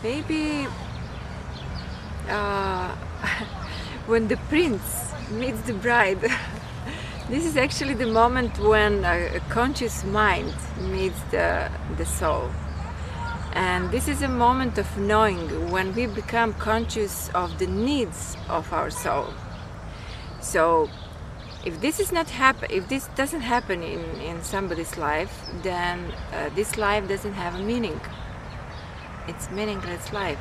Maybe when the prince meets the bride. This is actually the moment when a conscious mind meets the soul. And this is a moment of knowing, when we become conscious of the needs of our soul. So if this doesn't happen in somebody's life, then this life doesn't have a meaning. It's meaningless life.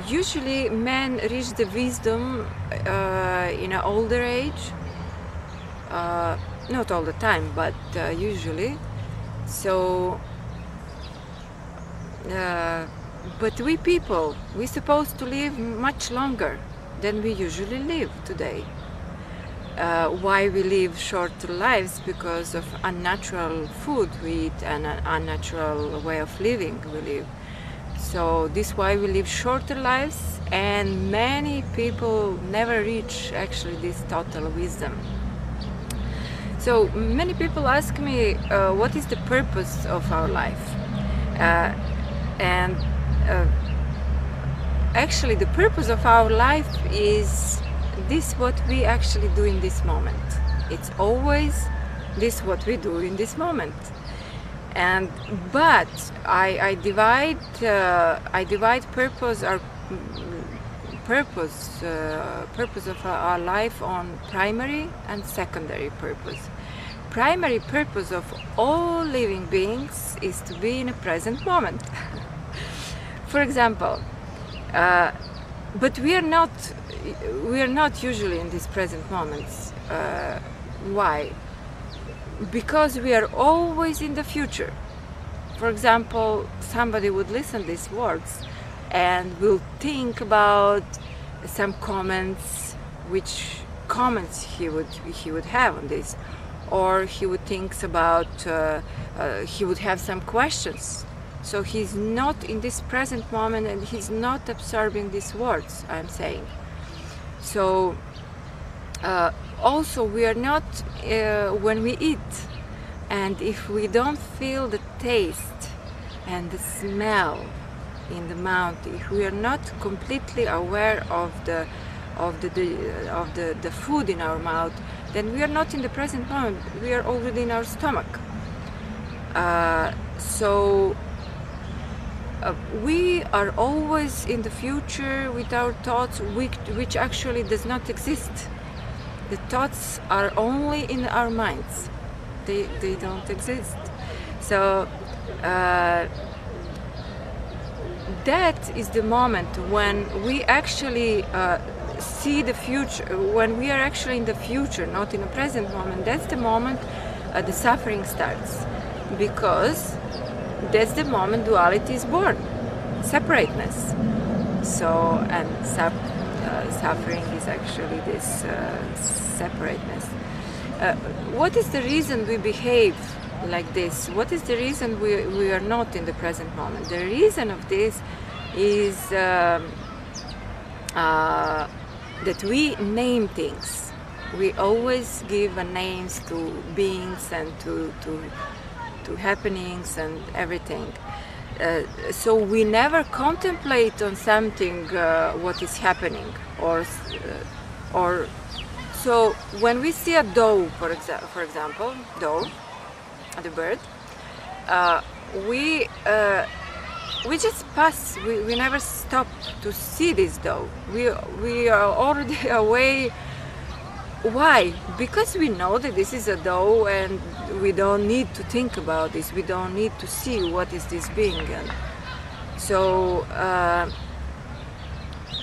Usually men reach the wisdom in an older age, not all the time, but usually. So but we people, we're supposed to live much longer than we usually live today. Why we live shorter lives? Because of unnatural food we eat and an unnatural way of living we live. So this is why we live shorter lives, and many people never reach actually this total wisdom. So many people ask me, what is the purpose of our life? Actually the purpose of our life is this, what we actually do in this moment. It's always this what we do in this moment. But I divide purpose of our life on primary and secondary purpose. Primary purpose of all living beings is to be in a present moment. For example, but we are not usually in these present moments. Why? Because we are always in the future. For example, somebody would listen to these words and will think about some comments, which comments he would have on this, or he would think about, he would have some questions. So he's not in this present moment and he's not absorbing these words I'm saying. So also we are not, when we eat, and if we don't feel the taste and the smell in the mouth, if we are not completely aware of the food in our mouth, then we are not in the present moment, we are already in our stomach. We are always in the future with our thoughts, which actually does not exist. The thoughts are only in our minds. They don't exist. So that is the moment when we actually see the future, when we are actually in the future, not in the present moment. That's the moment the suffering starts, because that's the moment duality is born, separateness. So, and suffering is actually this separateness. What is the reason we behave like this? What is the reason we are not in the present moment? The reason of this is that we name things. We always give names to beings and to happenings and everything. So we never contemplate on something what is happening, or so when we see a dove, for example, dove, the bird, we just pass. We never stop to see this dove. We are already away. Why? Because we know that this is a dove, and we don't need to think about this. We don't need to see what is this being. And so,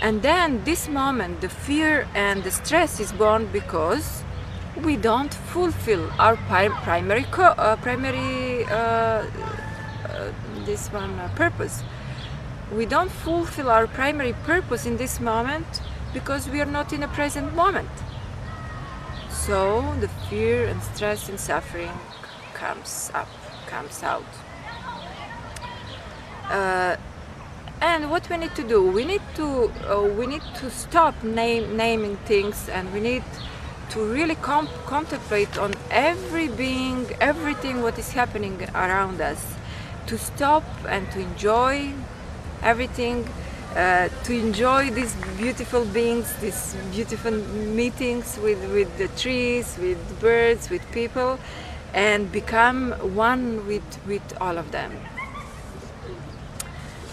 and then this moment, the fear and the stress is born because we don't fulfill our primary purpose. We don't fulfill our primary purpose in this moment because we are not in a present moment. So the fear and stress and suffering comes out. And what we need to do? We need to stop naming things, and we need to really contemplate on every being, everything what is happening around us, to stop and to enjoy everything, to enjoy these beautiful beings, these beautiful meetings with the trees, with birds, with people, and become one with all of them.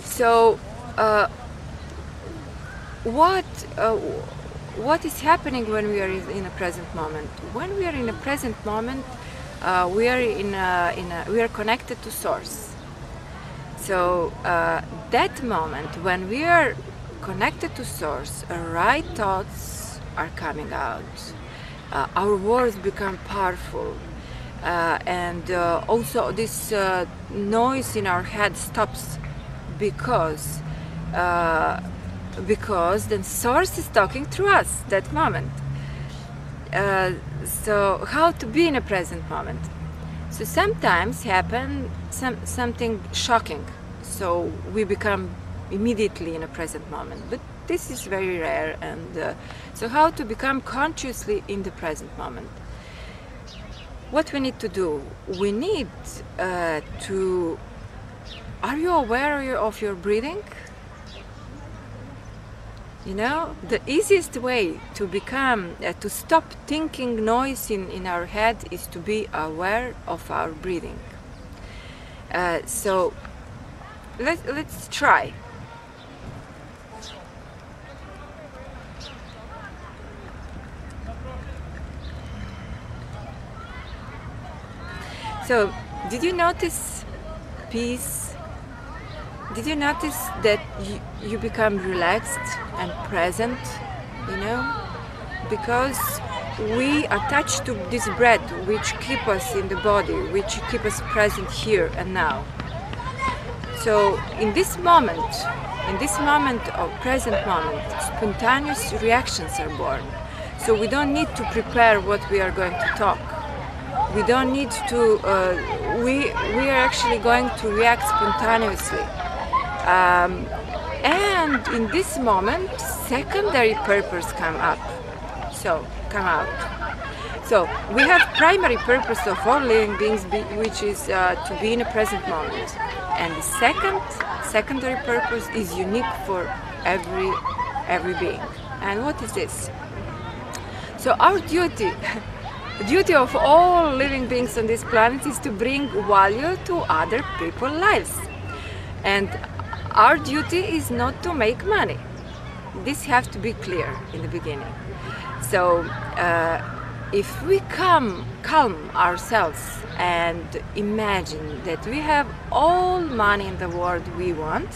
So what is happening when we are in a present moment? When we are in a present moment, we are connected to source. So that moment when we are connected to source, right thoughts are coming out. Our words become powerful, and also this noise in our head stops because then source is talking through us that moment. So how to be in a present moment? So sometimes happen something shocking, so we become immediately in a present moment, but this is very rare. And so how to become consciously in the present moment? What we need to do? We need to... Are you aware of your breathing? You know, the easiest way to become, to stop thinking noise in our head is to be aware of our breathing. So let's try. So, did you notice peace? Did you notice that you become relaxed and present, you know? Because we are attached to this breath which keep us in the body, which keep us present here and now. So in this moment of present moment, spontaneous reactions are born. So we don't need to prepare what we are going to talk. We don't need to, we are actually going to react spontaneously. And in this moment, secondary purpose come out. So we have primary purpose of all living beings, which is to be in a present moment. And the secondary purpose is unique for every being. And what is this? So our duty, the duty of all living beings on this planet is to bring value to other people's lives. And our duty is not to make money. This has to be clear in the beginning. So if we calm ourselves and imagine that we have all money in the world we want,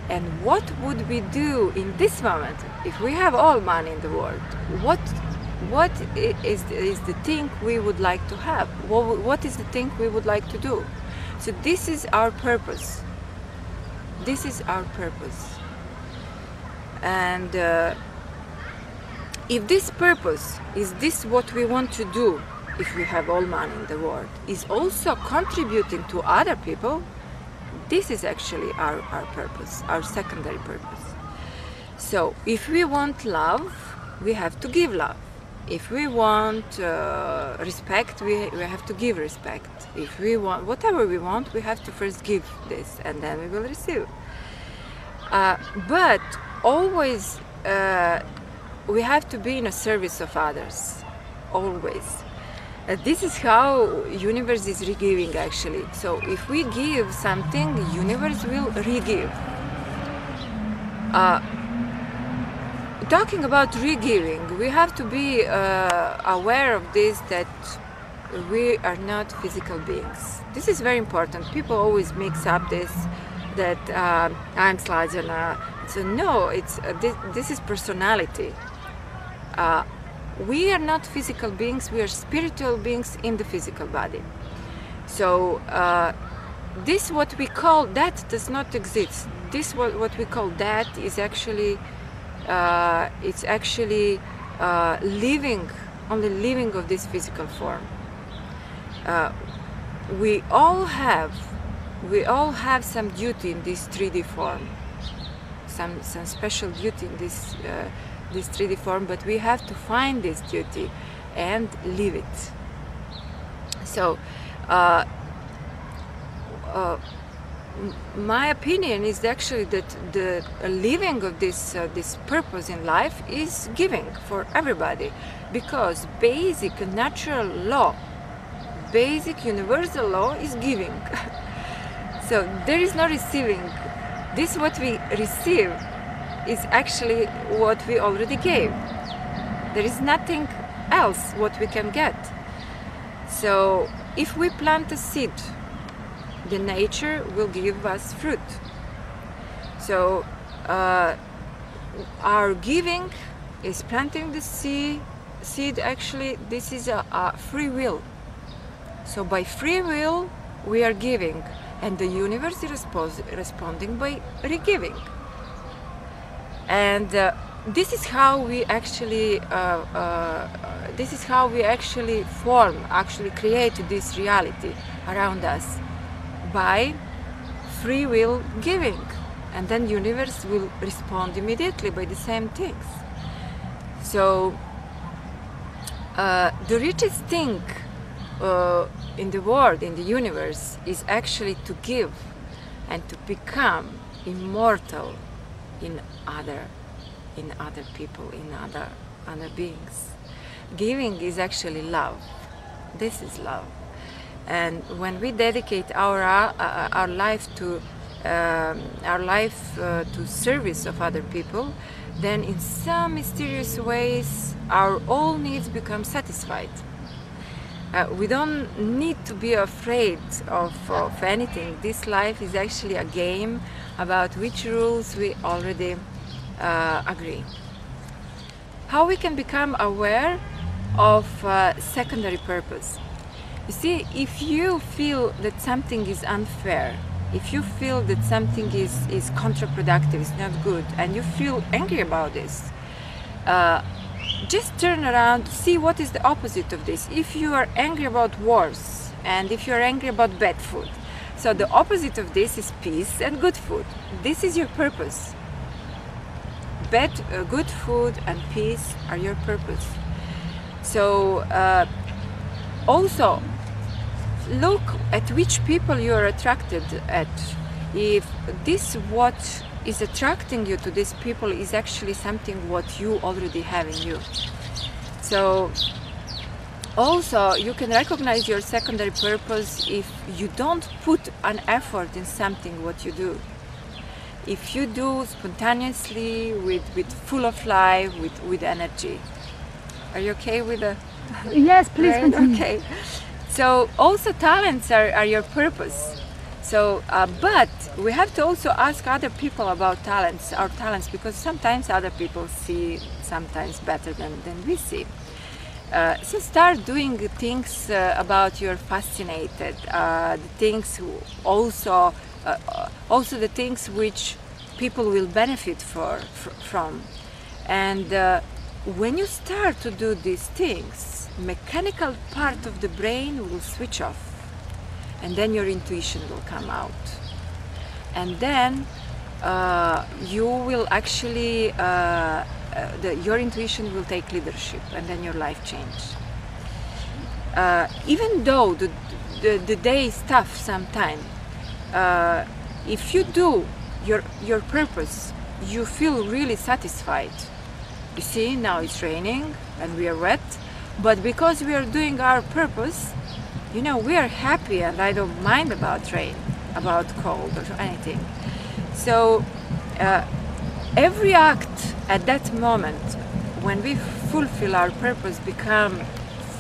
and what would we do in this moment if we have all money in the world? What is the thing we would like to have? What is the thing we would like to do? So this is our purpose. This is our purpose. And if this purpose is this what we want to do, if we have all money in the world, is also contributing to other people, this is actually our purpose, our secondary purpose. So if we want love, we have to give love. If we want respect, we have to give respect. If we want whatever we want, we have to first give this, and then we will receive. But always we have to be in a service of others, always. This is how universe is re-giving actually. So if we give something, universe will re-give. Talking about re-giving, we have to be aware of this, that we are not physical beings. This is very important. People always mix up this, that I'm Sladjana. So no, it's this is personality. We are not physical beings, we are spiritual beings in the physical body. So this what we call that does not exist. This what we call that is actually it's actually only living of this physical form. We all have some duty in this 3D form, some special duty in this 3D form, but we have to find this duty and live it. So my opinion is actually that the living of this purpose in life is giving for everybody, because basic natural law, basic universal law is giving. So there is no receiving. This what we receive is actually what we already gave. There is nothing else what we can get. So if we plant a seed, the nature will give us fruit. So our giving is planting the seed. Actually, this is a free will. So by free will we are giving, and the universe is responding by re-giving. And this is how we actually create this reality around us, by free will giving, and then universe will respond immediately by the same things. So the richest thing in the world, in the universe, is actually to give and to become immortal in other people, in other beings. Giving is actually love. This is love. And when we dedicate our life to service of other people, then in some mysterious ways our all needs become satisfied. We don't need to be afraid of anything. This life is actually a game about which rules we already agree. How we can become aware of secondary purpose? You see, if you feel that something is unfair, if you feel that something is counterproductive, is not good, and you feel angry about this, just turn around, see what is the opposite of this. If you are angry about wars, and if you are angry about bad food, so the opposite of this is peace and good food. This is your purpose. Good food and peace are your purpose. So also look at which people you are attracted at. If this what is attracting you to these people is actually something what you already have in you. So also you can recognize your secondary purpose if you don't put an effort in something what you do. If you do spontaneously, with full of life, with energy. Are you okay with the... Yes, please continue. Okay. So also talents are your purpose. So, but we have to also ask other people about our talents, because sometimes other people see sometimes better than we see. So start doing things about you're fascinated, the things also the things which people will benefit from. And when you start to do these things, mechanical part of the brain will switch off, and then your intuition will come out, and then you will actually your intuition will take leadership, and then your life change. Even though the day is tough sometimes, if you do your purpose, you feel really satisfied. You see, now it's raining and we are wet, but because we are doing our purpose, you know, we are happy, and I don't mind about rain, about cold or anything. So every act at that moment, when we fulfill our purpose, become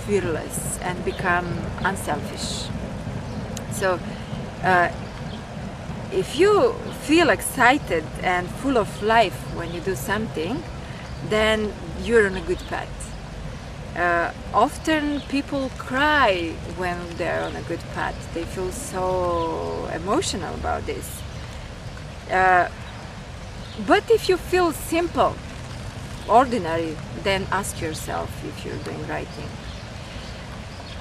fearless and become unselfish. So if you feel excited and full of life when you do something, then you're on a good path. Often people cry when they're on a good path. They feel so emotional about this. But if you feel simple, ordinary, then ask yourself if you're doing right thing.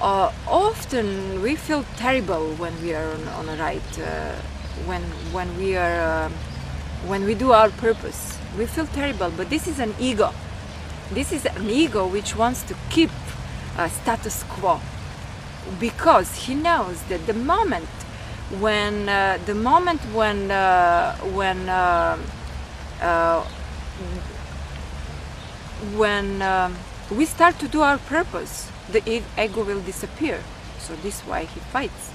Often we feel terrible when we are on a right, when we do our purpose. We feel terrible, but this is an ego. This is an ego which wants to keep status quo, because he knows that the moment when the moment when we start to do our purpose, the ego will disappear. So this is why he fights.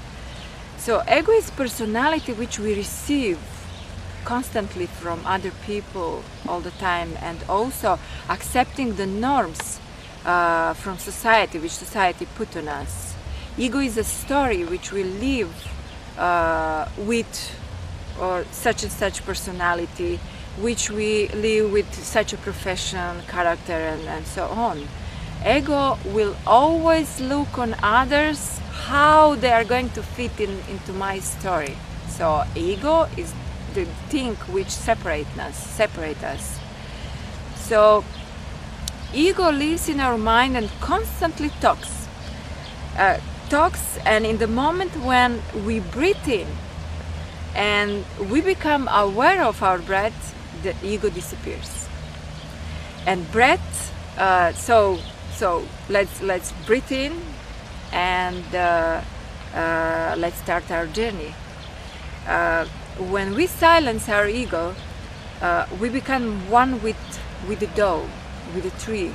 So ego is personality which we receive constantly from other people all the time, and also accepting the norms from society, which society put on us. Ego is a story which we live with such and such personality, which we live with such a profession, character, and so on. Ego will always look on others, how they are going to fit into my story. So ego is the thing which separates us. So ego lives in our mind and constantly talks, and in the moment when we breathe in and we become aware of our breath, the ego disappears. And breath, so let's breathe in and let's start our journey. When we silence our ego, we become one with the dog, with the tree,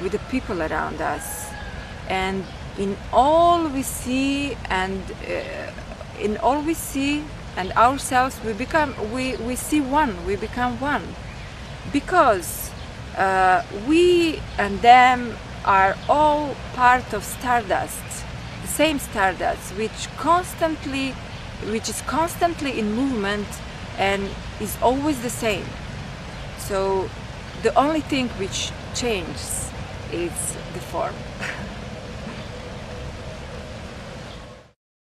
with the people around us, and in all we see and ourselves, we see one. We become one, because we and them are all part of stardust, the same stardust, which is constantly in movement and is always the same. So the only thing which changes is the form.